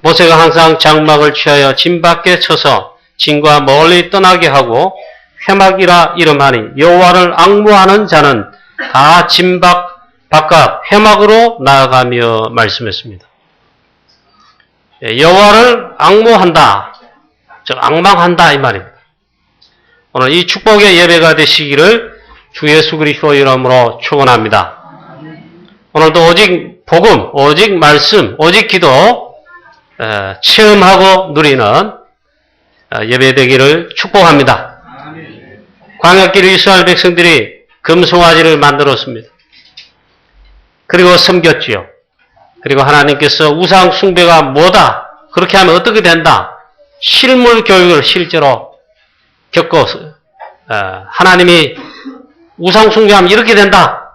모세가 항상 장막을 취하여 진 밖에 쳐서 진과 멀리 떠나게 하고 회막이라 이름하니 여호와를 앙무하는 자는 다 진 바깥 회막으로 나아가며 말씀했습니다. 여호와를 앙무한다, 즉 앙망한다 이 말입니다. 오늘 이 축복의 예배가 되시기를 주 예수 그리스도 이름으로 축원합니다. 오늘도 오직 복음, 오직 말씀, 오직 기도 체험하고 누리는 예배 되기를 축복합니다. 광야길 이스라엘 백성들이 금송아지를 만들었습니다. 그리고 섬겼지요. 그리고 하나님께서 우상 숭배가 뭐다, 그렇게 하면 어떻게 된다, 실물 교육을 실제로 겪어서 하나님이 우상 숭배하면 이렇게 된다,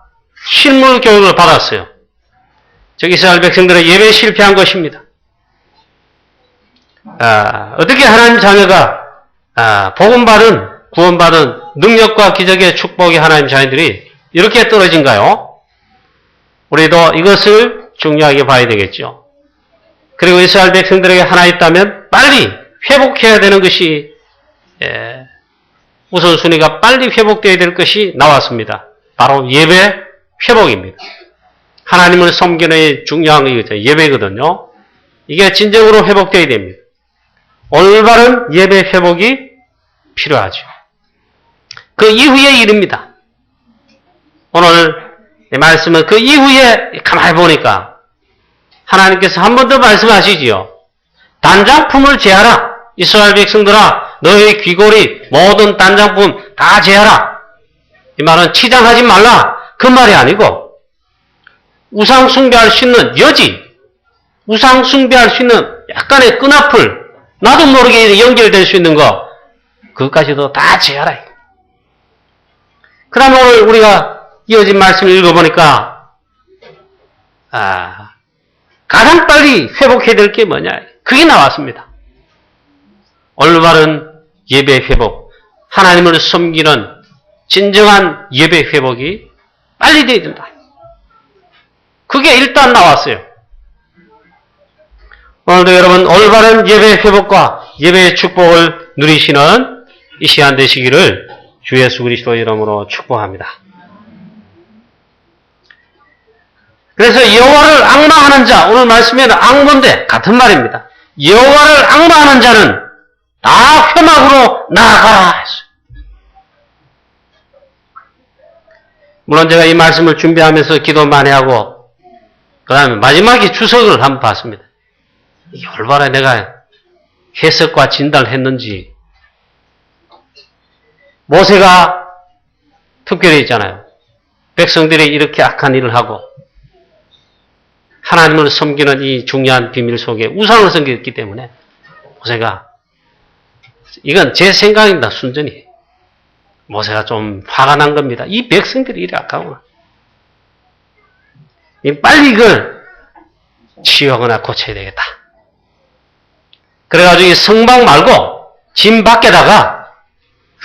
실물 교육을 받았어요. 즉 이스라엘 백성들의 예배에 실패한 것입니다. 어떻게 하나님 자녀가 복음받은, 구원받은 능력과 기적의 축복의 하나님 자녀들이 이렇게 떨어진가요? 우리도 이것을 중요하게 봐야 되겠죠. 그리고 이스라엘 백성들에게 하나 있다면 빨리 회복해야 되는 것이, 우선순위가 빨리 회복되어야 될 것이 나왔습니다. 바로 예배 회복입니다. 하나님을 섬기는 중요한 게 예배거든요. 이게 진정으로 회복되어야 됩니다. 올바른 예배 회복이 필요하죠. 그 이후의 일입니다. 오늘 말씀은 그 이후에 가만히 보니까 하나님께서 한 번 더 말씀하시지요. 단장품을 제하라. 이스라엘 백성들아, 너의 귀걸이, 모든 단장품 다 제하라. 이 말은 치장하지 말라, 그 말이 아니고 우상 숭배할 수 있는 여지, 우상 숭배할 수 있는 약간의 끈앞을, 나도 모르게 연결될 수 있는 거, 그것까지도 다 제하라. 그 다음에 오늘 우리가 이어진 말씀을 읽어보니까 가장 빨리 회복해야 될 게 뭐냐, 그게 나왔습니다. 올바른 예배 회복, 하나님을 섬기는 진정한 예배 회복이 빨리 되어야 된다. 그게 일단 나왔어요. 오늘도 여러분 올바른 예배 회복과 예배의 축복을 누리시는 이 시간 되시기를 주 예수 그리스도 이름으로 축복합니다. 그래서 여호와를 앙망하는 자, 오늘 말씀에는 앙몬데 같은 말입니다. 여호와를 앙망하는 자는 다 회막으로 나아가라 했어요. 물론 제가 이 말씀을 준비하면서 기도 많이 하고 그 다음에 마지막에 주석을 한번 봤습니다. 이게 올바로 내가 해석과 진단을 했는지. 모세가 특별히 있잖아요. 백성들이 이렇게 악한 일을 하고 하나님을 섬기는 이 중요한 비밀 속에 우상을 섬겼기 때문에 모세가, 이건 제 생각입니다. 순전히. 모세가 좀 화가 난 겁니다. 이 백성들이 이래 악하구나. 빨리 이걸 치유하거나 고쳐야 되겠다. 그래가지고 이 성막 말고 진 밖에다가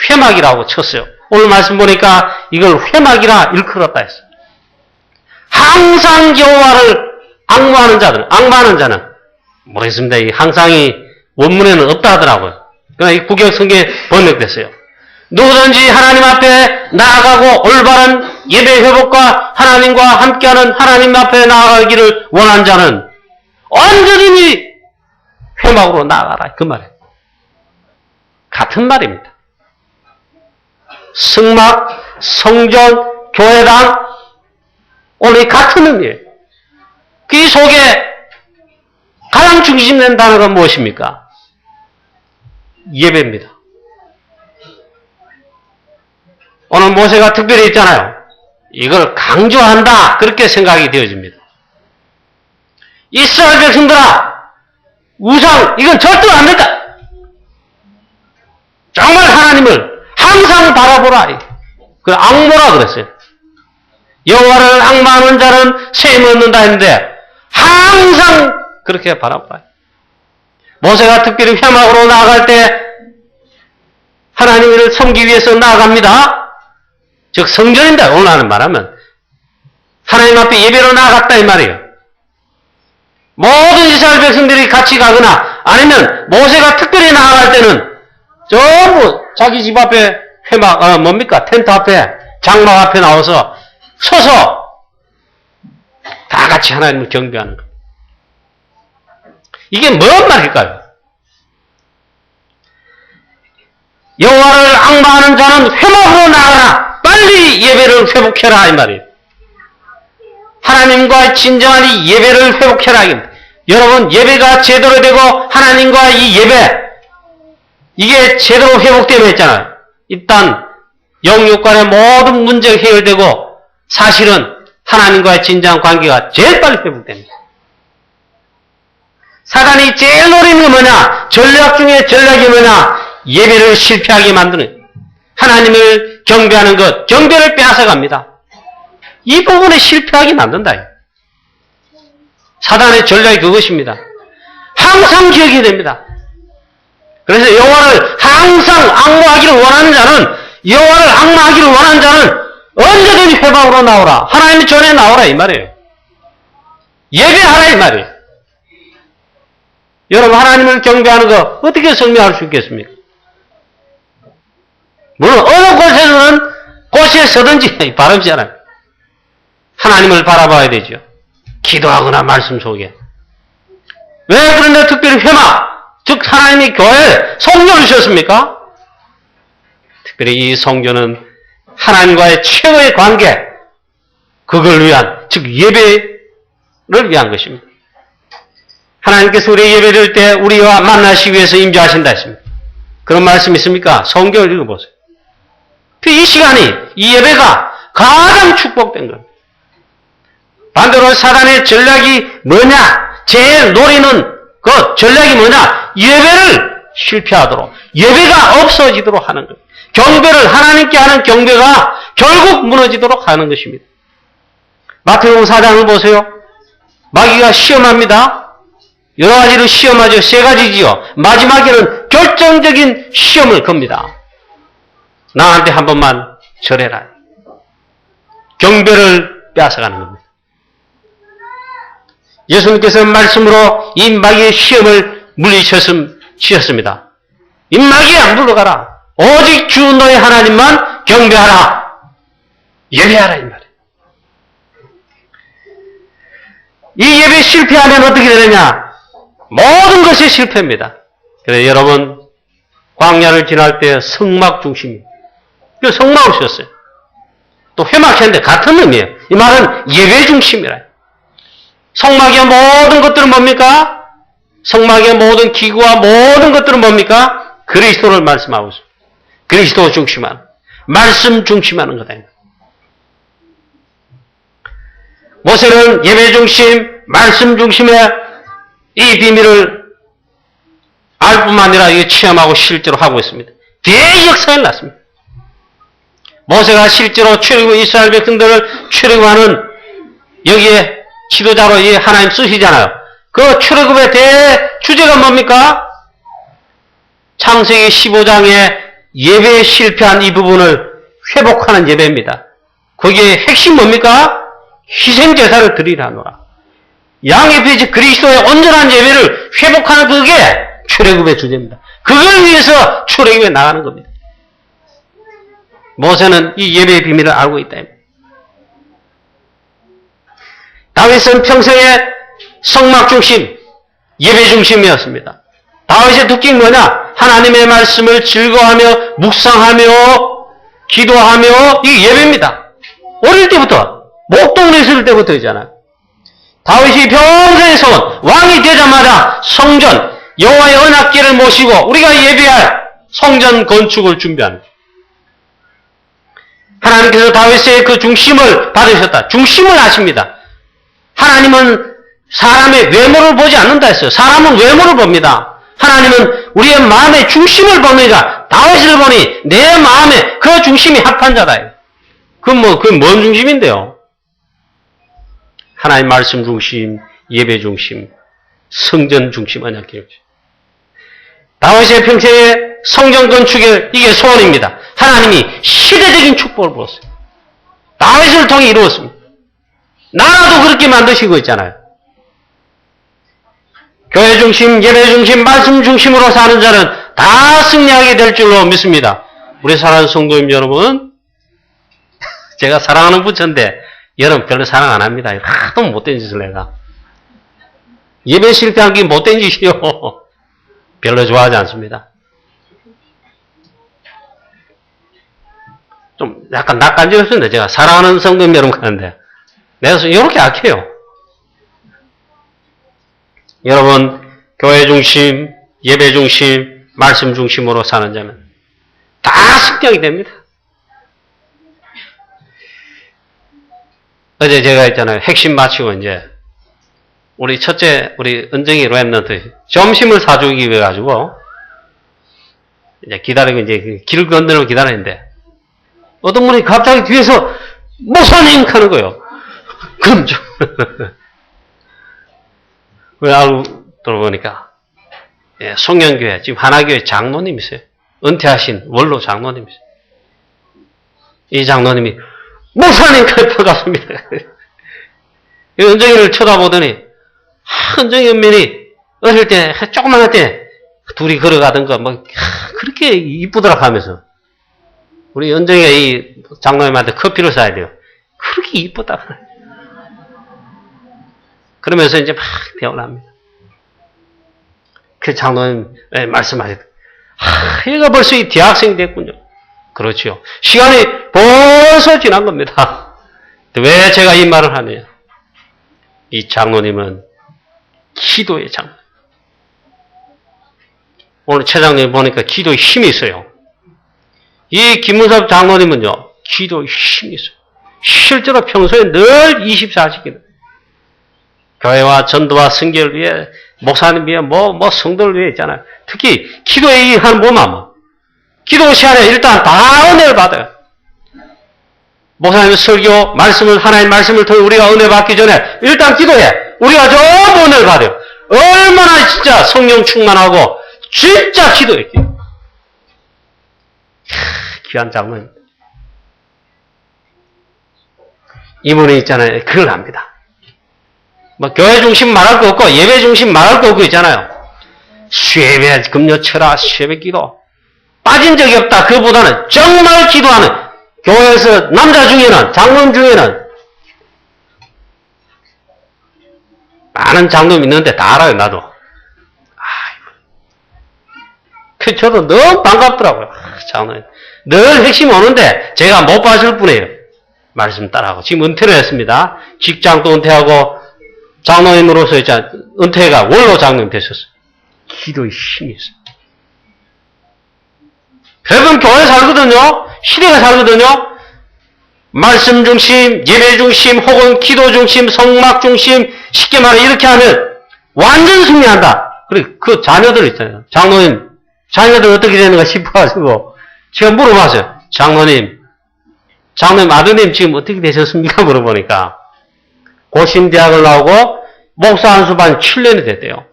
회막이라고 쳤어요. 오늘 말씀 보니까 이걸 회막이라 일컬었다 했어요. 항상 여호와를 앙무하는 자들, 앙마하는 자는 모르겠습니다. 이 항상이 원문에는 없다 하더라고요. 그러나 이 구약 성경에 번역됐어요. 누구든지 하나님 앞에 나아가고 올바른 예배 회복과 하나님과 함께하는 하나님 앞에 나아가기를 원하는 자는 온전히 회막으로 나아가라, 그 말이에요. 같은 말입니다. 성막, 성전, 교회당, 오늘 같은 의미예요. 그 속에 가장 중심된 단어가 무엇입니까? 예배입니다. 오늘 모세가 특별히 있잖아요. 이걸 강조한다, 그렇게 생각이 되어집니다. 이스라엘 백성들아, 우상 이건 절대 안 된다. 정말 하나님을 항상 바라보라. 그 앙모라 그랬어요. 여호와를 앙망하는 자는 셈을 얻는다 했는데 항상 그렇게 바라보라. 모세가 특별히 회막으로 나아갈 때 하나님을 섬기기 위해서 나아갑니다. 즉 성전인데, 오늘 하는 말하면 하나님 앞에 예배로 나아갔다 이 말이에요. 모든 이스라엘 백성들이 같이 가거나 아니면 모세가 특별히 나아갈 때는 전부 자기 집 앞에 텐트 앞에 장막 앞에 나와서 서서 다 같이 하나님을 경배하는 거예요. 이게 뭔 말일까요? 여호와를 앙망하는 자는 회복으로 나가라. 빨리 예배를 회복해라 이 말이에요. 하나님과의 진정한 이 예배를 회복해라. 여러분 예배가 제대로 되고 하나님과의 이 예배 이게 제대로 회복되면 했잖아요. 일단 영육 간의 모든 문제가 해결되고 사실은 하나님과의 진정한 관계가 제일 빨리 회복됩니다. 사단이 제일 노리는 게 뭐냐? 전략 중에 전략이 뭐냐? 예배를 실패하게 만드는 하나님을 경배하는 것, 경배를 빼앗아갑니다. 이 부분에 실패하게 만든다. 사단의 전략이 그것입니다. 항상 기억해야 됩니다. 그래서 여호와를 항상 앙망하기를 원하는 자는 여호와를 앙망하기를 원하는 자는 언제든지 회방으로 나오라. 하나님의 전에 나오라 이 말이에요. 예배하라 이 말이에요. 여러분 하나님을 경배하는 거 어떻게 설명할 수 있겠습니까? 물론 어느 곳에서는 곳에 서든지 바람지 않아요. 하나님을 바라봐야 되죠. 기도하거나 말씀 속에. 왜 그런데 특별히 회막, 즉 하나님이 교회에 성전을 주셨습니까? 특별히 이 성전은 하나님과의 최고의 관계, 그걸 위한, 즉 예배를 위한 것입니다. 하나님께서 우리 예배드릴 때 우리와 만나시기 위해서 임재하신다 했습니다. 그런 말씀 있습니까? 성경을 읽어보세요. 이 시간이, 이 예배가 가장 축복된 겁니다. 반대로 사단의 전략이 뭐냐? 제일 노리는 그 전략이 뭐냐? 예배를 실패하도록, 예배가 없어지도록 하는 것. 경배를 하나님께 하는 경배가 결국 무너지도록 하는 것입니다. 마태복음 4장을 보세요. 마귀가 시험합니다. 여러 가지로 시험하죠. 세 가지지요. 마지막에는 결정적인 시험을 겁니다. 나한테 한 번만 절해라. 경배를 빼앗아가는 겁니다. 예수님께서 말씀으로 이 마귀의 시험을 물리치셨습니다. 이 마귀야 물러가라. 오직 주 너의 하나님만 경배하라. 예배하라 이 말이에요. 이 예배 실패하면 어떻게 되느냐? 모든 것이 실패입니다. 그래서 여러분 광야를 지날 때 성막 중심이 그 성막을 쓰셨어요. 또 회막했는데 같은 의미예요. 이 말은 예배 중심이라. 성막의 모든 것들은 뭡니까? 성막의 모든 기구와 모든 것들은 뭡니까? 그리스도를 말씀하고 있습니다. 그리스도 중심하는, 말씀 중심하는 거다. 모세는 예배 중심, 말씀 중심의 이 비밀을 알 뿐만 아니라 이게 체험하고 실제로 하고 있습니다. 대역사가 났습니다. 모세가 실제로 출애굽 이스라엘 백성들을 출애굽하는 여기에 지도자로 이 하나님 쓰시잖아요. 그 출애굽의 대주제가 뭡니까? 창세기 15장에 예배에 실패한 이 부분을 회복하는 예배입니다. 거기에 핵심 뭡니까? 희생제사를 드리라노라. 양의 피지 그리스도의 온전한 예배를 회복하는 그게 출애굽의 주제입니다. 그걸 위해서 출애굽에 나가는 겁니다. 모세는 이 예배의 비밀을 알고 있다. 다윗은 평생에 성막 중심, 예배 중심이었습니다. 다윗의 특징이 뭐냐? 하나님의 말씀을 즐거워하며 묵상하며 기도하며 이 예배입니다. 어릴 때부터 목동에 있을 때부터잖아요. 다윗이 평생의 소원, 왕이 되자마자 성전, 여호와의 언약궤를 모시고 우리가 예배할 성전 건축을 준비합니다. 하나님께서 다윗의 그 중심을 받으셨다. 중심을 아십니다. 하나님은 사람의 외모를 보지 않는다 했어요. 사람은 외모를 봅니다. 하나님은 우리의 마음의 중심을 봅니다. 다윗을 보니 내 마음에 그 중심이 합한 자다. 그건 뭔 중심인데요? 하나님 말씀 중심, 예배 중심, 성전 중심 언약궤 중심. 다윗의 평생의 성전 건축의 이게 소원입니다. 하나님이 시대적인 축복을 부었어요. 다윗을 통해 이루었습니다. 나라도 그렇게 만드시고 있잖아요. 교회 중심, 예배 중심, 말씀 중심으로 사는 자는 다 승리하게 될 줄로 믿습니다. 우리 사랑하는 성도님 여러분, 제가 사랑하는 부처인데 여러분 별로 사랑 안 합니다. 하도 못된 짓을 내가. 예배 실패한 게 못된 짓이요. 별로 좋아하지 않습니다. 좀 약간 낯간지럽습니다. 제가 사랑하는 성도님 여러분 하는데 내가 이렇게 약해요. 여러분 교회 중심, 예배 중심, 말씀 중심으로 사는 자는 다 승리하게 됩니다. 어제 제가 했잖아요. 핵심 마치고 이제 우리 첫째 우리 은정이 랩런트 점심을 사주기 위해 가지고 이제 기다리고 이제 길 건너고 기다리는데 어떤 분이 갑자기 뒤에서 목사님 하는 거예요. 그럼 좀 왜 알고 들어보니까 예, 송년교회 지금 하나교회 장로님이세요. 은퇴하신 원로 장로님이세요. 이 장로님이 목사님 반갑습니다. 은정이를 쳐다보더니 은정이 은면이 어릴 때 조그만할 때 둘이 걸어가던 거 뭐 그렇게 이쁘더라 하면서 우리 은정이가 이 장로님한테 커피를 사야 돼요. 그렇게 이쁘다. 그러면서 이제 막 대화를 합니다. 그 장로님 말씀하셨다. 얘가 벌써 이 대학생이 됐군요. 그렇죠. 시간이 벌써 지난 겁니다. 왜 제가 이 말을 하느냐. 이 장로님은 기도의 장로. 오늘 최장님 보니까 기도에 힘이 있어요. 이 김문섭 장로님은요. 기도에 힘이 있어요. 실제로 평소에 늘 24시간 교회와 전도와 선교를 위해 목사님 위해 뭐 성도를 위해 있잖아요. 특히 기도에 이 한 몸만 기도 시간에 일단 다 은혜를 받아요. 목사님 설교 말씀을 하나님 말씀을 통해 우리가 은혜 받기 전에 일단 기도해. 우리가 전부 은혜를 받아요. 얼마나 진짜 성령 충만하고 진짜 기도해. 귀한 장로님. 이분이 있잖아요. 그걸 압니다. 뭐 교회 중심 말할 거 없고 예배 중심 말할 거 없고 있잖아요. 수예배 금요 철학 수예배 기도 빠진 적이 없다. 그보다는 정말 기도하는 교회에서 남자 중에는 장로님 중에는 많은 장로님 있는데 다 알아요. 나도. 그 저도 너무 반갑더라고요. 장로님 늘 핵심 오는데 제가 못 봤을 뿐이에요. 말씀 따라하고 지금 은퇴를 했습니다. 직장도 은퇴하고 장로님으로서 은퇴가 원로 장로님 되셨어요. 기도의 힘이 있어요. 여러분 교회 살거든요. 시대가 살거든요. 말씀 중심, 예배 중심, 혹은 기도 중심, 성막 중심 쉽게 말해 이렇게 하면 완전 승리한다. 그리고 그 자녀들 있잖아요. 장로님 자녀들 어떻게 되는가 싶어가지고 제가 물어봤어요. 장로님 아드님 지금 어떻게 되셨습니까? 물어보니까 고신대학을 나오고 목사 한수반 7년이 됐대요.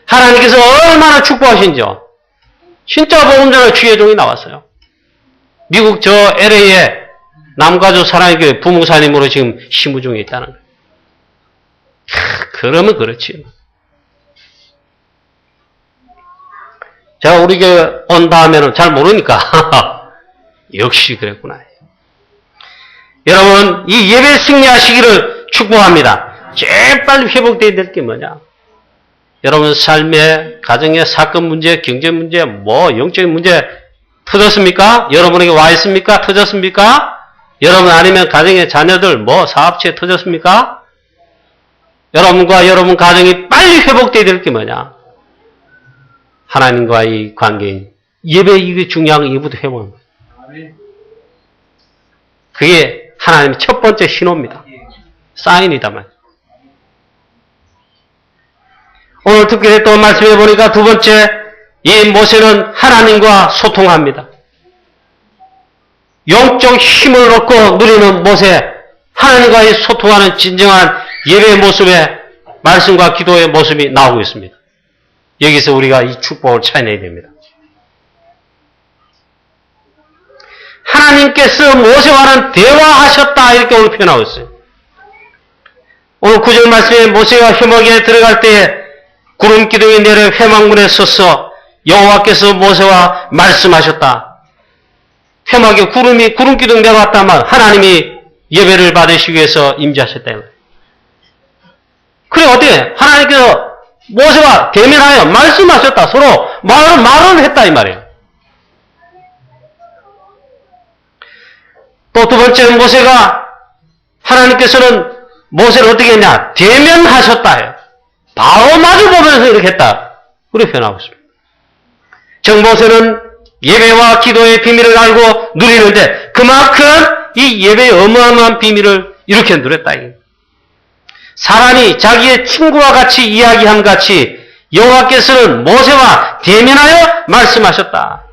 하나님께서 얼마나 축복하신지요. 진짜 복음전의 주예종이 나왔어요. 미국 저 LA에 남가주 사랑교회 부목사님으로 지금 심부 중에 있다는 거예요. 그러면 그렇지. 제가 우리 교회 온 다음에는 잘 모르니까 역시 그랬구나. 여러분 이 예배 승리하시기를 축복합니다. 제일 빨리 회복돼야 될 게 뭐냐? 여러분 삶의 가정의 사건 문제, 경제 문제, 영적인 문제 터졌습니까? 여러분에게 와 있습니까? 터졌습니까? 여러분 아니면 가정의 자녀들 사업체 터졌습니까? 여러분과 여러분 가정이 빨리 회복돼야 될 게 뭐냐? 하나님과의 관계인 예배 이게 중요한 거 이거부터 회복하는 거예요. 그게 하나님의 첫 번째 신호입니다. 사인이다만. 오늘 특별히 또 말씀해 보니까 두 번째, 이 모세는 하나님과 소통합니다. 영적 힘을 얻고 누리는 모세, 하나님과의 소통하는 진정한 예배의 모습에 말씀과 기도의 모습이 나오고 있습니다. 여기서 우리가 이 축복을 찾아내야 됩니다. 하나님께서 모세와는 대화하셨다 이렇게 오늘 표현하고 있어요. 오늘 9절 말씀에 모세가 회막에 들어갈 때 구름 기둥이 내려 회막문에 서서 여호와께서 모세와 말씀하셨다. 회막에 구름 기둥 내려왔다만 하나님이 예배를 받으시기 위해서 임재하셨다. 그래 어떻게 하나님께서 모세와 대면하여 말씀하셨다. 서로 말을 했다 이 말이에요. 또 두 번째는 모세가 하나님께서는 모세를 어떻게 했냐? 대면하셨다 해요. 바로 마주보면서 이렇게 했다. 그렇게 표현하고 있습니다. 즉 모세는 예배와 기도의 비밀을 알고 누리는데 그만큼 이 예배의 어마어마한 비밀을 이렇게 누렸다. 사람이 자기의 친구와 같이 이야기함 같이 여호와께서는 모세와 대면하여 말씀하셨다.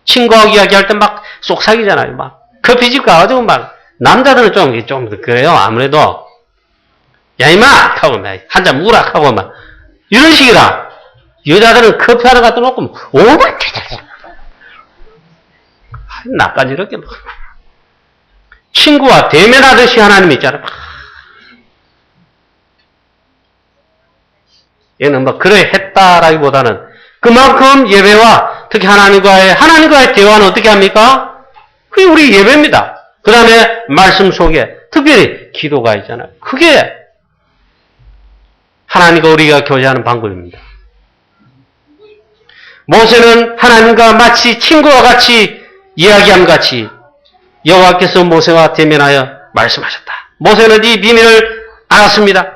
친구하고 이야기할 때 막 속삭이잖아요. 막 커피집 가가지고 막 남자들은 좀 그래요. 아무래도 야 이마 하고 막 한 잔 무라 하고 막 이런 식이라. 여자들은 커피 하나 갖다 놓고 오만 나까지 이렇게 막 친구와 대면하듯이 하나님이 있잖아요. 얘는 뭐 그래 했다라기보다는 그만큼 예배와 특히 하나님과의 대화는 어떻게 합니까? 그게 우리 예배입니다. 그 다음에 말씀 속에 특별히 기도가 있잖아요. 그게 하나님과 우리가 교제하는 방법입니다. 모세는 하나님과 마치 친구와 같이 이야기함 같이 여호와께서 모세와 대면하여 말씀하셨다. 모세는 이 비밀을 알았습니다.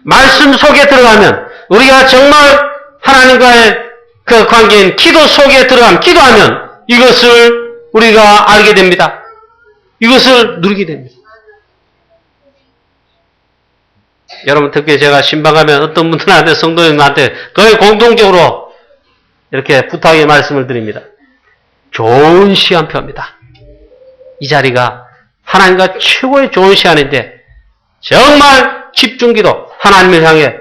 말씀 속에 들어가면 우리가 정말 하나님과의 그 관계인 기도 속에 기도하면 이것을 우리가 알게 됩니다. 이것을 누리게 됩니다. 여러분 특히 제가 신방하면 어떤 분들한테 성도님한테 거의 공통적으로 이렇게 부탁의 말씀을 드립니다. 좋은 시간표입니다. 이 자리가 하나님과 최고의 좋은 시간인데 정말 집중기도 하나님을 향해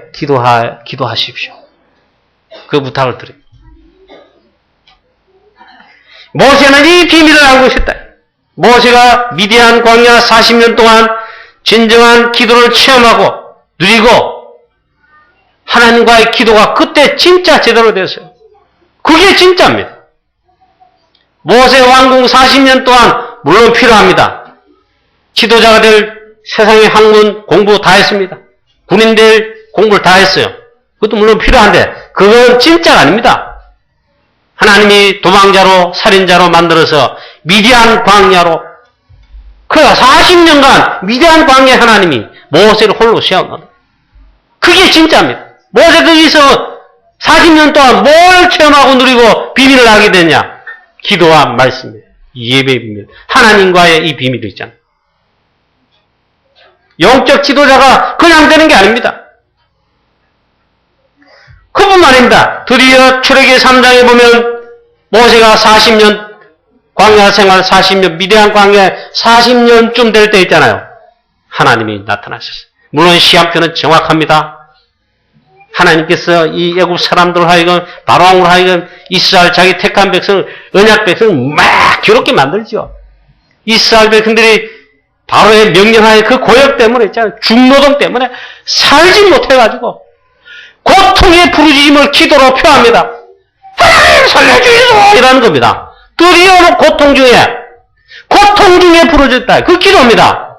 기도하십시오. 그 부탁을 드립니다. 모세는 이 비밀을 알고 있었다. 모세가 미디안 광야 40년 동안 진정한 기도를 체험하고 누리고 하나님과의 기도가 그때 진짜 제대로 됐어요. 그게 진짜입니다. 모세 왕궁 40년 동안 물론 필요합니다. 지도자가 될 세상의 학문 공부 다 했습니다. 군인들 공부를 다 했어요. 그것도 물론 필요한데 그건 진짜가 아닙니다. 하나님이 도망자로 살인자로 만들어서 미디안 광야로 그 40년간 미디안 광야에 하나님이 모세를 홀로 세워놓은 그게 진짜입니다. 모세가 여기서 40년 동안 뭘 체험하고 누리고 비밀을 알게 되냐? 기도와 말씀이에요. 예배의 비밀. 하나님과의 이 비밀이 있잖아요. 영적 지도자가 그냥 되는 게 아닙니다. 그뿐만 아닙니다. 드디어 출애기 3장에 보면 모세가 40년 광야 생활 40년 미디안 광야에 40년쯤 될 때 있잖아요. 하나님이 나타나셨어요. 물론 시한표는 정확합니다. 하나님께서 이 애굽 사람들을 하여금 바로왕으로 하여금 이스라엘 자기 택한 백성을 언약 백성을 막 괴롭게 만들죠. 이스라엘 백성들이 바로의 명령하에 그 고역 때문에 있잖아요. 중노동 때문에 살지 못해가지고 고통의 부르짖음을 기도로 표합니다. 하나님 살려주이소 이라는 겁니다. 드디어 고통 중에 부르짖다. 그 기도입니다.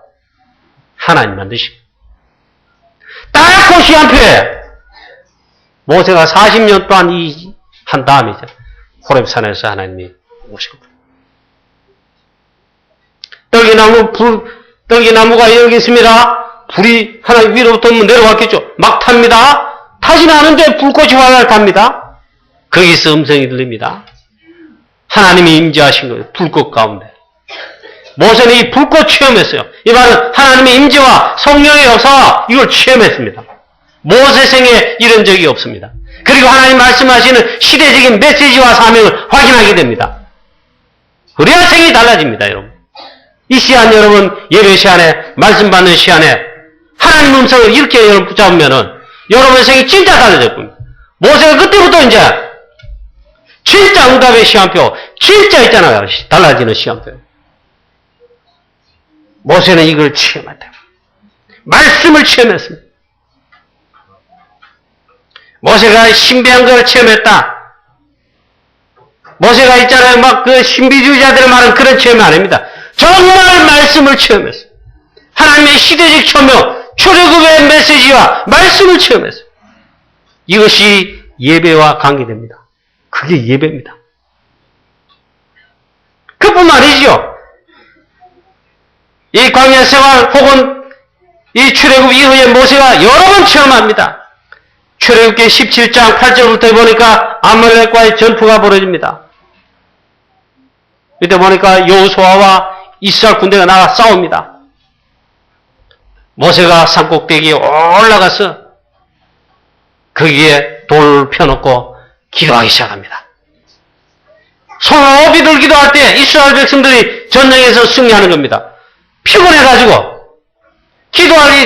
하나님 만드시고 딱 그 시한표에 모세가 40년 동안 한 다음이죠. 호렙산에서 하나님이 오시고 떨기나무가 여기 있습니다. 불이 하나님 위로부터 내려왔겠죠. 막 탑니다. 타지는 않은데 불꽃이 활활 탑니다. 거기서 음성이 들립니다. 하나님이 임재하신 거예요. 불꽃 가운데. 모세는 이 불꽃 체험했어요. 이 말은 하나님의 임재와 성령의 역사와 이걸 체험했습니다. 모세 생에 이런 적이 없습니다. 그리고 하나님 말씀하시는 시대적인 메시지와 사명을 확인하게 됩니다. 그래야 생이 달라집니다, 여러분. 이 시간 여러분 예배 시간에 말씀 받는 시간에 하나님 음성을 이렇게 여러분 붙잡으면은 여러분의 생이 진짜 달라질 겁니다. 모세가 그때부터 이제 진짜 응답의 시간표, 진짜 있잖아요. 달라지는 시간표. 모세는 이걸 체험했다. 말씀을 체험했습니다. 모세가 신비한 걸 체험했다. 모세가 있잖아요. 막 그 신비주의자들의 말은 그런 체험이 아닙니다. 정말 말씀을 체험했어요. 하나님의 시대적 초명, 출애굽의 메시지와 말씀을 체험했어요. 이것이 예배와 관계됩니다. 그게 예배입니다. 그뿐만 아니죠. 이 광야 생활 혹은 이 출애굽 이후에 모세가 여러 번 체험합니다. 출애굽기 17장 8절부터 보니까 아말렉과의 전투가 벌어집니다. 이때 보니까 여호수아와 이스라엘 군대가 나가 싸웁니다. 모세가 산꼭대기에 올라가서 거기에 돌을 펴놓고 기도하기 시작합니다. 손을 높이 기도할 때 이스라엘 백성들이 전쟁에서 승리하는 겁니다. 피곤해가지고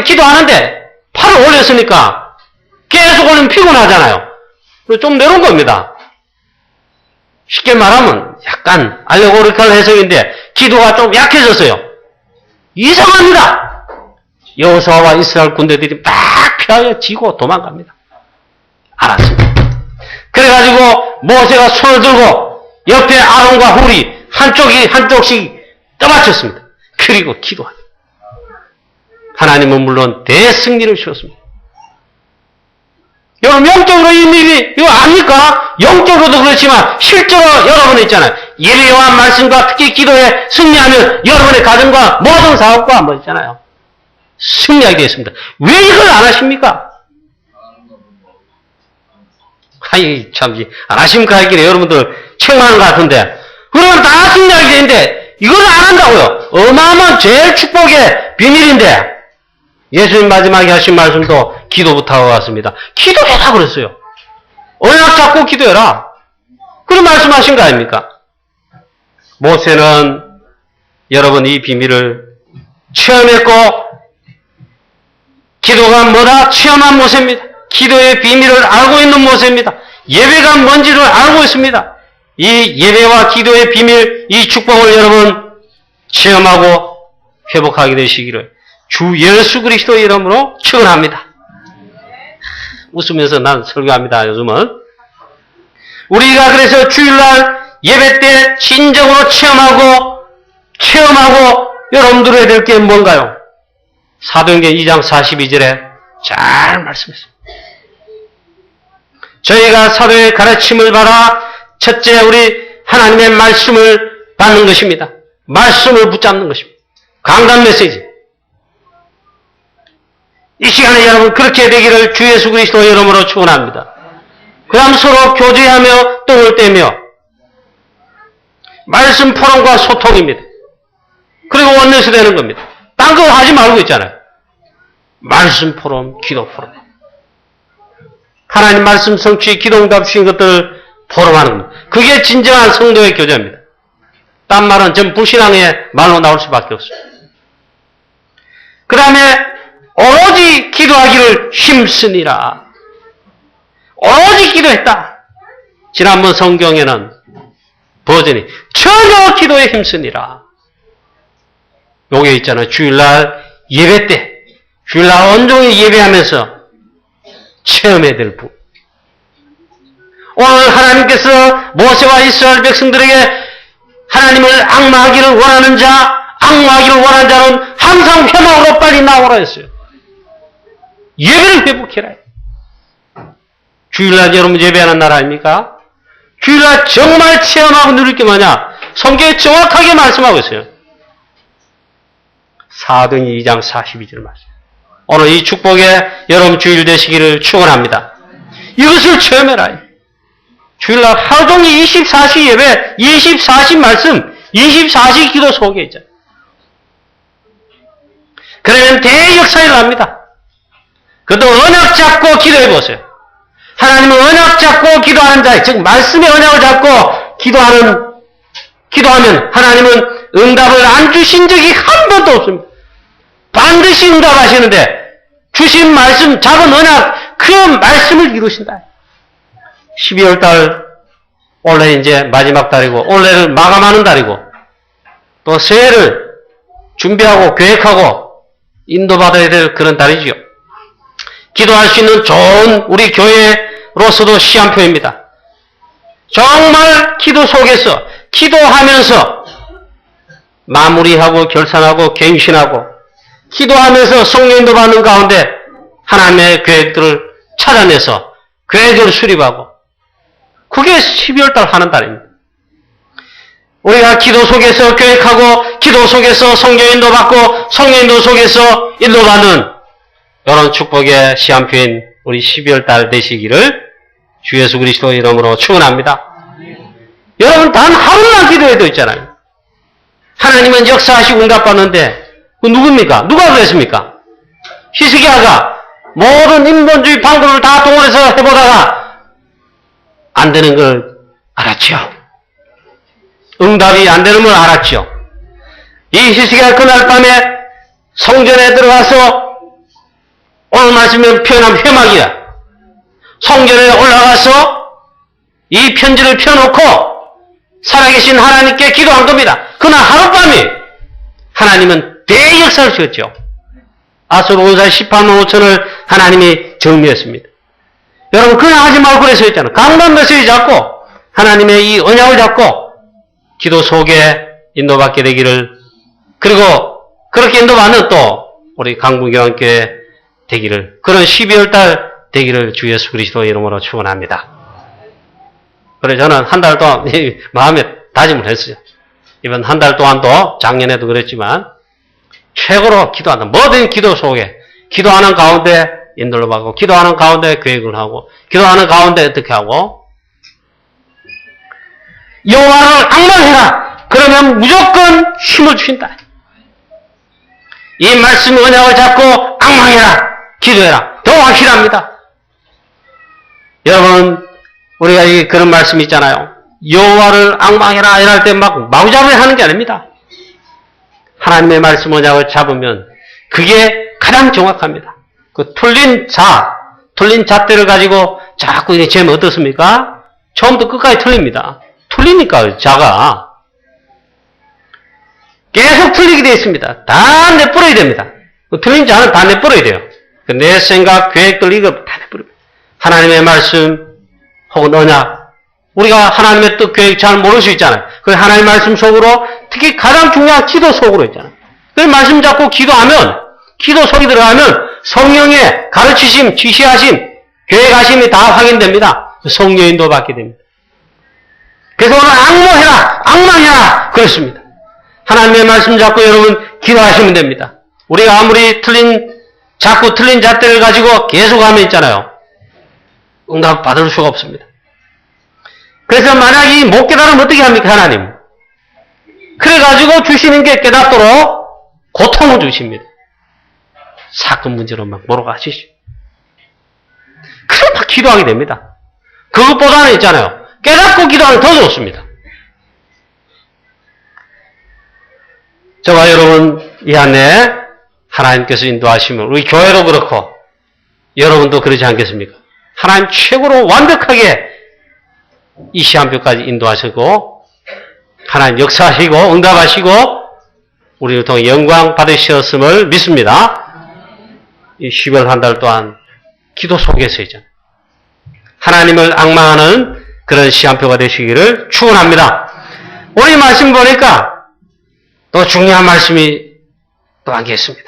기도하는데 팔을 올렸으니까 계속 올리면 피곤하잖아요. 좀 내려온 겁니다. 쉽게 말하면 약간 알레고리컬 해석인데 기도가 좀 약해졌어요. 이상합니다. 여호수아와 이스라엘 군대들이 막 피하여 지고 도망갑니다. 알았습니다. 그래가지고 모세가 손을 들고 옆에 아론과 훌이 한쪽씩 떠받쳤습니다. 그리고 기도합니다. 하나님은 물론 대승리를 주셨습니다. 여러분 영적으로 이 일이 이거 아닙니까? 영적으로도 그렇지만 실제로 여러분 있잖아요. 예배와 말씀과 특히 기도에 승리하면 여러분의 가정과 모든 사업과 뭐 있잖아요. 승리하게 되었습니다. 왜 이걸 안 하십니까? 아이 참 안 하십니까 하길래 여러분들 책망하는 것 같은데 그러면 다 승리하게 되는데 이걸 안 한다고요. 어마어마한 제일 축복의 비밀인데 예수님 마지막에 하신 말씀도 기도부터 하고 왔습니다. 기도해라 그랬어요. 언약 잡고 기도해라. 그런 말씀하신 거 아닙니까? 모세는 여러분 이 비밀을 체험했고 기도가 뭐다? 체험한 모세입니다. 기도의 비밀을 알고 있는 모세입니다. 예배가 뭔지를 알고 있습니다. 이 예배와 기도의 비밀, 이 축복을 여러분 체험하고 회복하게 되시기를 주 예수 그리스도의 이름으로 축원합니다. 웃으면서 난 설교합니다. 요즘은 우리가 그래서 주일날 예배 때 진정으로 체험하고 여러분들이 해야 될 게 뭔가요? 사도행전 2장 42절에 잘 말씀했습니다. 저희가 사도의 가르침을 받아 첫째 우리 하나님의 말씀을 받는 것입니다. 말씀을 붙잡는 것입니다. 강단 메시지. 이 시간에 여러분 그렇게 되기를 주 예수 그리스도의 이름으로 축원합니다. 그 다음 서로 교제하며 똥을 떼며 말씀 포럼과 소통입니다. 그리고 원내서 되는 겁니다. 딴 거 하지 말고 있잖아요. 말씀 포럼, 기도 포럼. 하나님 말씀 성취, 기도응답 주신 것들을 포럼하는 겁니다. 그게 진정한 성도의 교제입니다. 딴 말은 전 불신앙의 말로 나올 수밖에 없어요. 그 다음에 오로지 기도하기를 힘쓰니라. 오로지 기도했다. 지난번 성경에는 버전이 전혀 기도에 힘쓰니라. 요게 있잖아요. 주일날 예배 때 주일날 온종일 예배하면서 체험해야 될 부. 오늘 하나님께서 모세와 이스라엘 백성들에게 하나님을 악마하기를 원하는 자는 항상 회막으로 빨리 나오라 했어요. 예배를 회복해라. 주일날 여러분 예배하는 날 아닙니까? 주일날 정말 체험하고 누릴 게 뭐냐? 성경에 정확하게 말씀하고 있어요. 사도행전 2장 42절 말씀. 오늘 이 축복에 여러분 주일 되시기를 축원합니다. 이것을 체험해라. 주일날 하루 종일 24시 예배, 24시 말씀, 24시 기도 속에 있잖아요. 그러면 대역사가 일어납니다. 그것도 언약 잡고 기도해보세요. 하나님은 언약 잡고 기도하는 자, 즉 말씀의 언약을 잡고 기도하면 하나님은 응답을 안 주신 적이 한 번도 없습니다. 반드시 응답하시는데 주신 말씀, 작은 언약, 그 말씀을 이루신다. 12월 달 올해 이제 마지막 달이고 올해를 마감하는 달이고 또 새해를 준비하고 계획하고 인도받아야 될 그런 달이지요. 기도할 수 있는 좋은 우리 교회 교회로서도 시한표입니다. 정말 기도 속에서 기도하면서 마무리하고 결산하고 갱신하고 기도하면서 성령도 받는 가운데 하나님의 계획들을 찾아내서 계획을 수립하고 그게 12월달 하는 달입니다. 우리가 기도 속에서 계획하고 기도 속에서 성령 인도 받고 성령 인도 속에서 인도받는 이런 축복의 시한표인 우리 12월달 되시기를 주 예수 그리스도 이름으로 축원합니다. 여러분 단 하루만 기도해도 있잖아요. 하나님은 역사하시고 응답받는데 그 누굽니까? 누가 그랬습니까? 히스기야가 모든 인본주의 방법을 다 동원해서 해보다가 안 되는 걸 알았죠. 응답이 안 되는 걸 알았죠. 이 히스기야 그날 밤에 성전에 들어가서 오늘 말씀에 표현한 회막이야. 성전에 올라가서 이 편지를 펴놓고 살아계신 하나님께 기도한 겁니다. 그날 하룻밤이 하나님은 대역사를 지었죠. 아수르 원사 18만 5천을 하나님이 정리했습니다. 여러분 그냥 하지 말고 그래서 했잖아요. 강단 메시지 잡고 하나님의 이 언약을 잡고 기도 속에 인도받게 되기를 그리고 그렇게 인도받는 또 우리 강북교회교회 되기를 그런 12월달 되기를 주 예수 그리스도 이름으로 축원합니다. 그래서 저는 한 달 동안 마음에 다짐을 했어요. 이번 한 달 동안도 작년에도 그랬지만 최고로 기도한다. 뭐든 기도 속에 기도하는 가운데 인도를 받고 기도하는 가운데 계획을 하고 기도하는 가운데 어떻게 하고 여호와를 앙망해라. 그러면 무조건 힘을 주신다. 이 말씀 언약을 잡고 앙망해라. 기도해라. 더 확실합니다. 여러분 우리가 그런 말씀이 있잖아요. 여호와를 앙망해라 이럴 때 막 마구잡이 하는 게 아닙니다. 하나님의 말씀 언약을 잡으면 그게 가장 정확합니다. 그 틀린 잣대를 가지고 자꾸 이렇게 재면 어떻습니까? 처음부터 끝까지 틀립니다. 틀리니까 자가 계속 틀리게 되어 있습니다. 다 내버려야 됩니다. 틀린 자는 다 내버려야 돼요. 내 생각, 계획들 이거 다 내버려야 돼요. 하나님의 말씀 혹은 언약 우리가 하나님의 뜻, 계획 잘 모를 수 있잖아요. 그 하나님의 말씀 속으로 특히 가장 중요한 기도 속으로 있잖아요. 그 말씀 잡고 기도하면 기도 속에 들어가면 성령의 가르치심, 지시하심, 계획하심이 다 확인됩니다. 성령 인도 받게 됩니다. 그래서 오늘 앙망해라 그랬습니다. 하나님의 말씀 잡고 여러분 기도하시면 됩니다. 우리가 아무리 자꾸 틀린 잣대를 가지고 계속 하면 있잖아요. 응답 받을 수가 없습니다. 그래서 만약에 못 깨달으면 어떻게 합니까 하나님? 그래가지고 주시는 게 깨닫도록 고통을 주십니다. 사건 문제로 막 몰아가시죠. 그럼 막 기도하게 됩니다. 그것보다는 있잖아요. 깨닫고 기도하면 더 좋습니다. 저와 여러분 이 안에 하나님께서 인도하시면 우리 교회도 그렇고 여러분도 그러지 않겠습니까? 하나님 최고로 완벽하게 이 시한표까지 인도하시고 하나님 역사하시고 응답하시고 우리를 통해 영광 받으셨음을 믿습니다. 이 10월 한 달 동안 기도 속에서 있잖아요. 하나님을 앙망하는 그런 시한표가 되시기를 축원합니다. 오늘 말씀 보니까 또 중요한 말씀이 또 한 개 있습니다.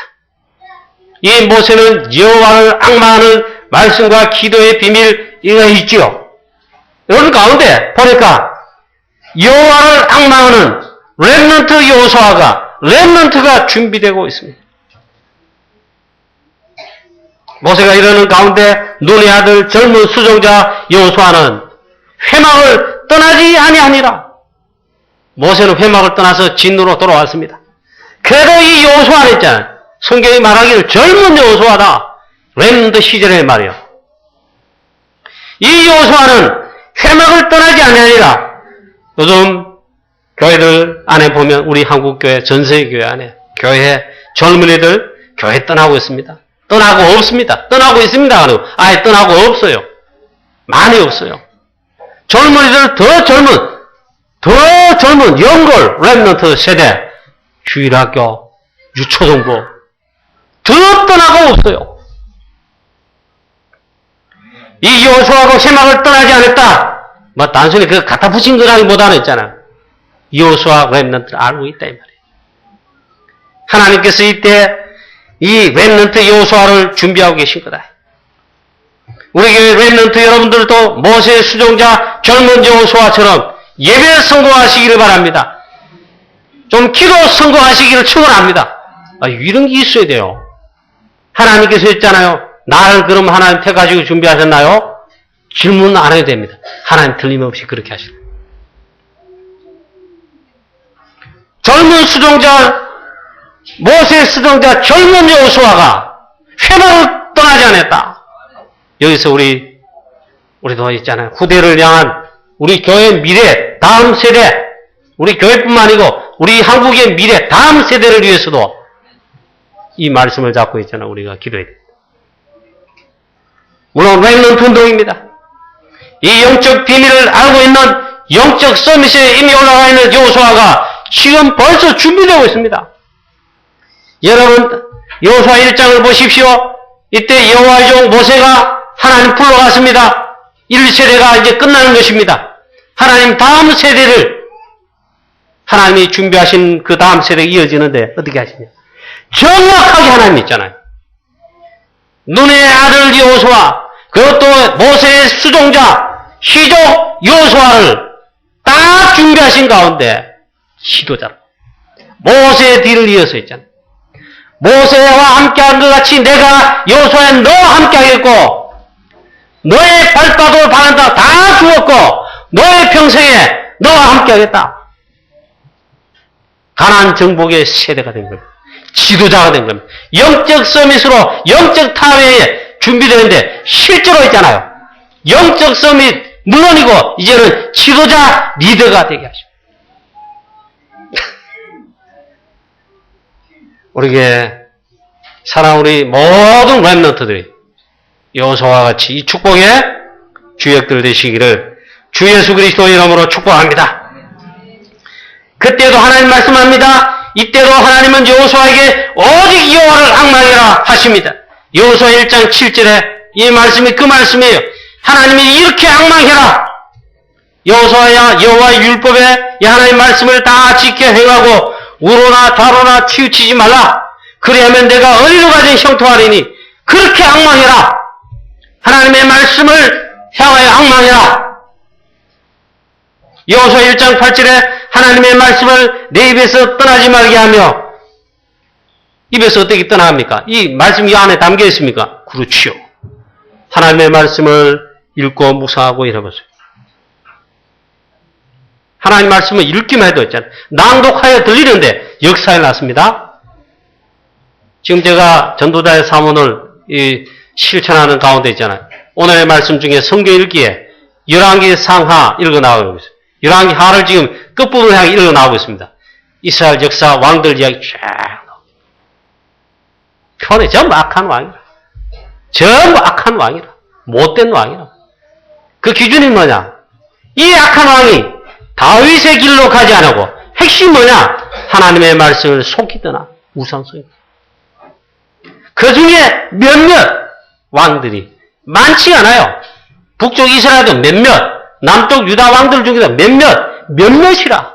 이 모세는 여호와를 앙망하는 말씀과 기도의 비밀이 있지요. 여러분 가운데 보니까 여호와를 앙망하는 렘넌트 렘넌트가 준비되고 있습니다. 모세가 이러는 가운데 눈의 아들 젊은 수종자 여호수아는 회막을 떠나지 아니하니라. 모세는 회막을 떠나서 진으로 돌아왔습니다. 그래도 이 여호수아는 있잖아요. 성경이 말하기를 젊은 여호수아다. 렘넌트 시절의 말이요. 이 여호수아는 회막을 떠나지 아니하니라. 요즘 교회들 안에 보면 우리 한국교회 전세교회 안에 교회 젊은이들 교회 떠나고 있습니다. 떠나고 없습니다. 떠나고 있습니다. 아예 떠나고 없어요. 많이 없어요. 젊은이들 더 젊은 영걸 렘넌트 세대 주일학교 유초등부 더 떠나고 없어요. 이 여호수아가 회막을 떠나지 않았다. 뭐 단순히 그 갖다 붙인 거라기보다는 있잖아. 여호수아 렘넌트를 알고 있다 이 말이에요. 하나님께서 이때 이 렘넌트 여호수아를 준비하고 계신 거다. 우리 교회 렘넌트 여러분들도 모세의 수종자 젊은 여호수아처럼 예배 성공하시기를 바랍니다. 좀 기도 성공하시기를 축원합니다. 이런 게 있어야 돼요. 하나님께서 했잖아요. 나를 그럼 하나님 택하시고 준비하셨나요? 질문 안 해도 됩니다. 하나님 틀림없이 그렇게 하시는 거예요. 젊은 수종자, 모세의 수종자 젊은 여호수아가 회막을 떠나지 않았다. 여기서 우리도 있잖아요. 후대를 향한 우리 교회의 미래, 다음 세대, 우리 교회뿐만 아니고 우리 한국의 미래, 다음 세대를 위해서도 이 말씀을 잡고 있잖아요. 우리가 기도해야 됩니다. 물론 렘넌트 운동입니다. 이 영적 비밀을 알고 있는 영적 서밋에 이미 올라가 있는 여호수아가 지금 벌써 준비되고 있습니다. 여러분 여호수아 1장을 보십시오. 이때 여호와의 종 모세가 하나님 불러갔습니다. 1세대가 이제 끝나는 것입니다. 하나님 다음 세대를 하나님이 준비하신 그 다음 세대가 이어지는데 어떻게 하시냐. 정확하게 하나님 있잖아요. 눈의 아들 여호수아, 그것도 모세의 수종자 시족 여호수아를 딱 준비하신 가운데 지도자로 모세의 뒤를 이어서 있잖아요. 모세와 함께한 것 같이 내가 여호수아에 너와 함께하겠고 너의 발바닥을 바른다 다 주었고 너의 평생에 너와 함께하겠다. 가나안 정복의 세대가 된 겁니다. 지도자가 된 겁니다. 영적 서밋으로 영적 타회에 준비되는데 실제로 있잖아요. 영적 서밋 물론이고 이제는 지도자 리더가 되게 하십니다. 우리에게 사랑 우리 모든 렘넌트들이 여호수아와 같이 이 축복의 주역들 되시기를 주 예수 그리스도의 이름으로 축복합니다. 그때도 하나님 말씀합니다. 이때도 하나님은 여호수아에게 오직 여호와를 앙망해라 하십니다. 여호수아 1장 7절에 이 말씀이 그 말씀이에요. 하나님이 이렇게 앙망해라. 여호수아야 여호와의 율법에 이 하나님의 말씀을 다 지켜 행하고 우로나 다로나 치우치지 말라. 그리하면 내가 의로 가진 형통하리니 그렇게 앙망해라. 하나님의 말씀을 향하여 앙망해라. 여호수아 1장 8절에 하나님의 말씀을 내 입에서 떠나지 말게 하며 입에서 어떻게 떠나갑니까? 이 말씀이 이 안에 담겨 있습니까? 그렇지요. 하나님의 말씀을 읽고 묵상하고 이러면서요. 하나님 말씀을 읽기만 해도 있잖아요. 낭독하여 들리는데 역사에 났습니다. 지금 제가 전도자의 사문을 실천하는 가운데 있잖아요. 오늘의 말씀 중에 성경 읽기에 열왕기 상하 읽어 나오고 있어요. 열왕기 하를 지금 끝부분을 향해 읽어 나오고 있습니다. 이스라엘 역사 왕들 이야기 쫙 나옵니다. 편해. 전부 악한 왕이라. 전부 악한 왕이라. 못된 왕이라. 그 기준이 뭐냐? 이 악한 왕이 다윗의 길로 가지 않고 핵심이 뭐냐? 하나님의 말씀을 속이거나 우상성이. 그 중에 몇몇 왕들이 많지 않아요. 북쪽 이스라엘도 몇몇, 남쪽 유다 왕들 중에도 몇몇이라.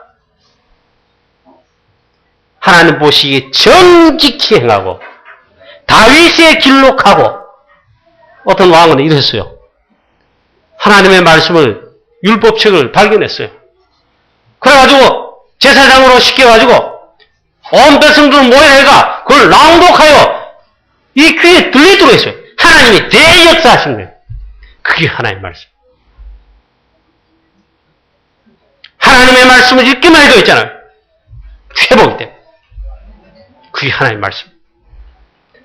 하나님 보시기에 정직히 행하고 다윗의 길로 가고 어떤 왕은 이랬어요. 하나님의 말씀을 율법책을 발견했어요. 그래가지고 제사장으로 시켜가지고 온 백성들 모여해가 그걸 낭독하여 이 귀에 들리도록 했어요. 하나님이 대역사하신 거예요. 그게 하나님의 말씀. 하나님의 말씀을 읽기만 해도 있잖아요. 회복이 돼. 그게 하나님의 말씀.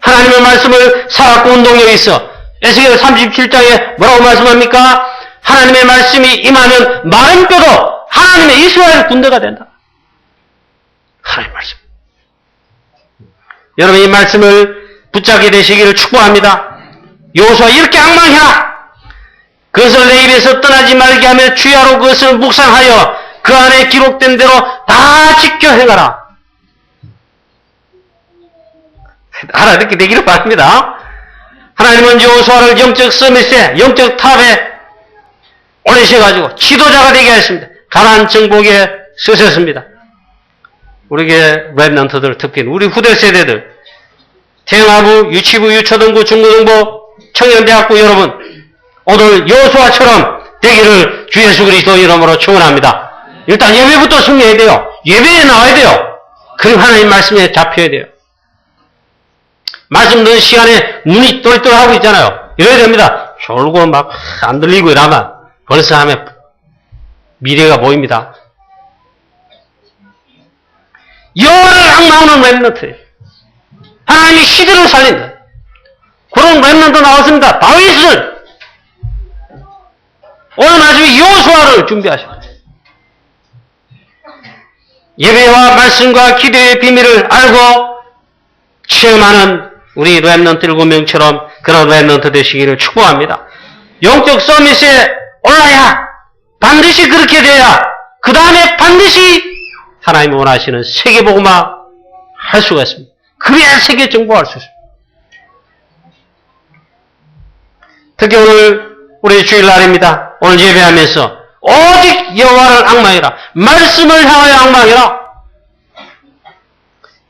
하나님의 말씀을 살았고 운동력이 있어. 에스겔 37장에 뭐라고 말씀합니까? 하나님의 말씀이 임하면 마른 뼈도 하나님의 이스라엘 군대가 된다. 하나님의 말씀. 여러분 이 말씀을 붙잡게 되시기를 축복합니다. 여호수아 이렇게 앙망해라. 그것을 내 입에서 떠나지 말게 하며 주야로 그것을 묵상하여 그 안에 기록된 대로 다 지켜 행하라. 알아듣게 되기를 바랍니다. 하나님은 여호수아를 영적 서밋에, 영적 탑에 올리셔가지고 지도자가 되게 하셨습니다. 가나안 정복에 쓰셨습니다. 우리에게 랩런트들, 특히 우리 후대 세대들, 태영아부, 유치부, 유초등부, 중고등부, 청년대학부 여러분, 오늘 여호수아처럼 되기를 주 예수 그리스도 이름으로 축원합니다. 일단 예배부터 승리해야 돼요. 예배에 나와야 돼요. 그리고 하나님 말씀에 잡혀야 돼요. 말씀 듣는 시간에 눈이 똘똘하고 있잖아요. 이래야 됩니다. 졸고 막 안 들리고 이러면 벌써 하면 미래가 보입니다. 여호와를 악마하는 랩런트예요. 하나님이 시대를 살린다. 그런 랩런트 나왔습니다. 다윗을 오늘 아침에 여호수아를 준비하셨다. 예배와 말씀과 기도의 비밀을 알고 체험하는 우리 랩런트 7명처럼 그런 랩런트 되시기를 축복합니다. 영적 서밋에 올라야 반드시 그렇게 돼야 그 다음에 반드시 하나님이 원하시는 세계복음화 할 수가 있습니다. 그래야 세계 정복할 수 있습니다. 특히 오늘 우리 주일날입니다. 오늘 예배하면서 오직 여호와를 앙망이라, 말씀을 향하여 앙망이라,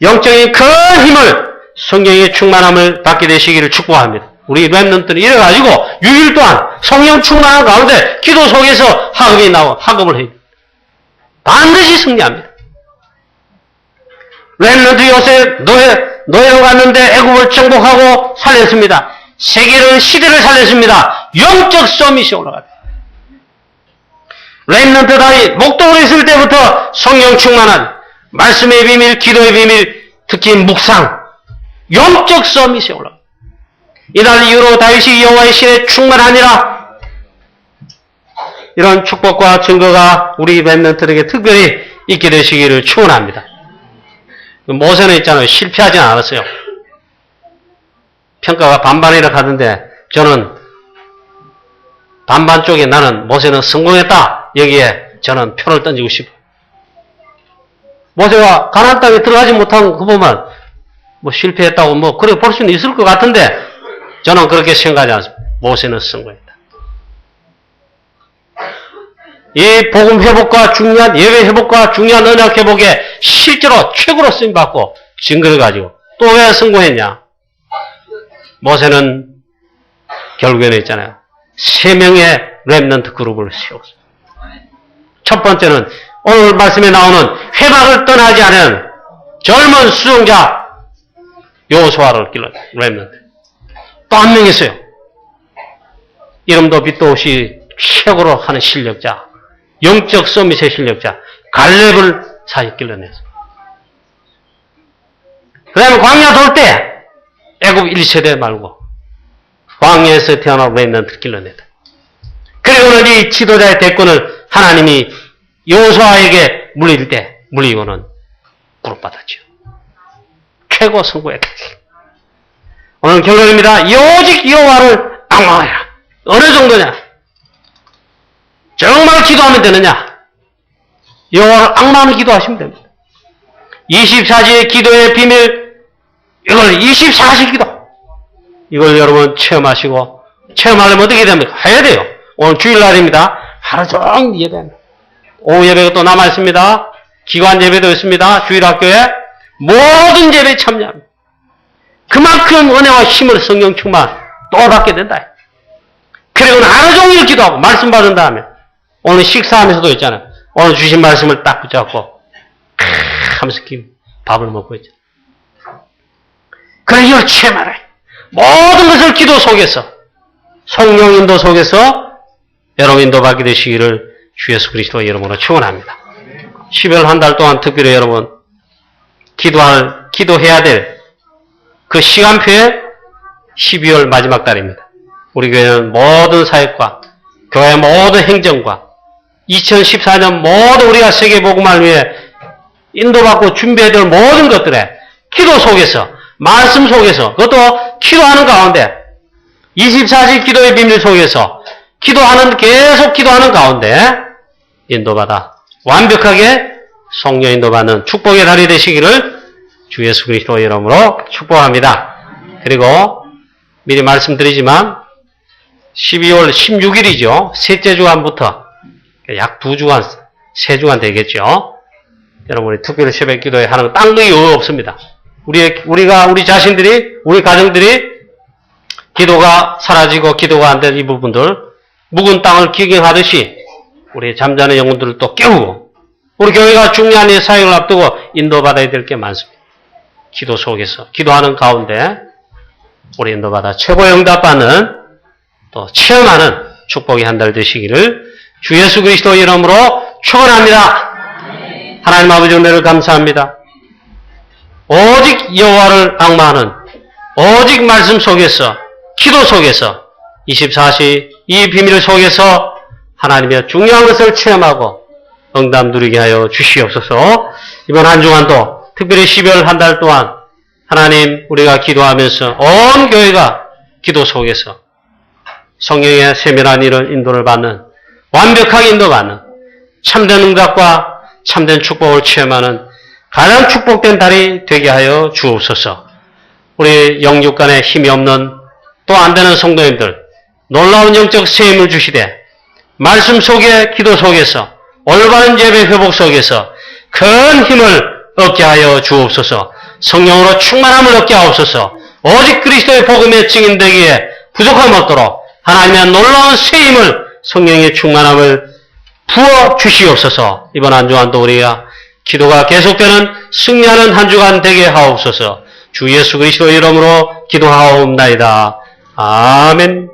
영적인 큰 힘을, 성령의 충만함을 받게 되시기를 축복합니다. 우리 랩런트는 이래가지고 6일 동안 성령 충만한 가운데 기도 속에서 학업이 나와 학업을 해요. 반드시 승리합니다. 랩런트 요셉 노예로 갔는데 애굽을 정복하고 살렸습니다. 세계를, 시대를 살렸습니다. 영적 서밋이 올라갔다. 랩런트 다윗 목동을 있을 때부터 성령 충만한 말씀의 비밀, 기도의 비밀, 특히 묵상, 영적 서밋이 올라갑니다. 이날 이후로 다윗이 여호와의 신에 충만하니라. 이런 축복과 증거가 우리 랩런트에게 특별히 있게 되시기를 축원합니다. 모세는 있잖아요. 실패하지 않았어요. 평가가 반반이라 하던데 저는 반반 쪽에 나는 모세는 성공했다. 여기에 저는 표를 던지고 싶어요. 모세가 가나안 땅에 들어가지 못한 거 보면 뭐 실패했다고 뭐 그렇게 볼 수는 있을 것 같은데 저는 그렇게 생각하지 않습니다. 모세는 성공했다. 이 복음 회복과 중요한 예배 회복과 중요한 언약 회복에 실제로 최고로 쓰임받고 증거를 가지고 또 왜 성공했냐? 모세는 결국에는 있잖아요. 3명의 랩런트 그룹을 세웠어요. 첫 번째는 오늘 말씀에 나오는 회막을 떠나지 않은 젊은 수종자 여호수아를 길렀어요. 랩런트. 또 한 명 있어요. 이름도 빛도 없이 최고로 하는 실력자, 영적 서밋의 실력자 갈렙을 사이 길러냈어요. 그 다음에 광야 돌 때 애굽 1세대 말고 광야에서 태어난 랩런트를 길러냈다. 그리고는 이 지도자의 대권을 하나님이 여호수아에게 물릴 때 물리고는 부름받았죠. 최고 성공했다. 오늘 결론입니다. 오직 여호와를 앙망하라. 어느 정도냐? 정말 기도하면 되느냐? 여호와를 앙망하는 기도하시면 됩니다. 24시의 기도의 비밀, 이걸 24시 기도. 이걸 여러분 체험하시고, 체험하려면 어떻게 됩니까? 해야 돼요. 오늘 주일날입니다. 하루 종일 예배합니다. 오후 예배가 또 남아있습니다. 기관 예배도 있습니다. 주일학교에. 모든 예배에 참여합니다. 그만큼 은혜와 힘을 성령 충만 또 받게 된다. 그리고 하루 종일 기도하고 말씀 받은 다음에 오늘 식사하면서도 있잖아요. 오늘 주신 말씀을 딱 붙잡고 하면서 밥을 먹고 있잖아요. 그래 이걸 체험하라. 모든 것을 기도 속에서 성령 인도 속에서 여러분 인도받게 되시기를 주 예수 그리스도의 이름으로 축원합니다. 12월 한 달 동안 특별히 여러분 기도해야 될 그 시간표에 12월 마지막 달입니다. 우리 교회는 모든 사역과 교회 모든 행정과 2014년 모든 우리가 세계복음을 위해 인도받고 준비해야 될 모든 것들에 기도 속에서 말씀 속에서 그것도 기도하는 가운데 24시 기도의 비밀 속에서 계속 기도하는 가운데 인도받아 완벽하게 성령 인도받는 축복의 달이 되시기를 주 예수 그리스도의 이름으로 축복합니다. 그리고 미리 말씀드리지만 12월 16일이죠. 셋째 주간부터 약 2주간, 3주간 되겠죠. 여러분이 특별히 새벽 기도회 하는 딴 거 없습니다. 우리 자신들이, 우리 가정들이 기도가 사라지고 기도가 안 된 이 부분들, 묵은 땅을 기경하듯이 우리 잠자는 영혼들을 또 깨우고, 우리 교회가 중요한 이 사역을 앞두고 인도받아야 될 게 많습니다. 기도 속에서, 기도하는 가운데 우리 인도받아 최고 응답받는 또 체험하는 축복의 한 달 되시기를 주 예수 그리스도 이름으로 축원합니다. 하나님 아버지 은혜를 감사합니다. 오직 여호와를 앙마하는 오직 말씀 속에서 기도 속에서 24시 이 비밀 속에서 하나님의 중요한 것을 체험하고 응답 누리게 하여 주시옵소서. 이번 한 주간도 특별히 12월 한 달 동안 하나님 우리가 기도하면서 온 교회가 기도 속에서 성령의 세밀한 이런 인도를 받는 완벽하게 인도받는 참된 응답과 참된 축복을 체험하는 가장 축복된 달이 되게 하여 주옵소서. 우리 영육 간에 힘이 없는 또 안 되는 성도님들 놀라운 영적 세임을 주시되 말씀 속에 기도 속에서 올바른 예배 회복 속에서 큰 힘을 얻게 하여 주옵소서. 성령으로 충만함을 얻게 하옵소서. 오직 그리스도의 복음의 증인되기에 부족함 없도록 하나님의 놀라운 세임을 성령의 충만함을 부어 주시옵소서. 이번 한 주간도 우리가 기도가 계속되는 승리하는 한 주간 되게 하옵소서. 주 예수 그리스도 이름으로 기도하옵나이다. 아멘.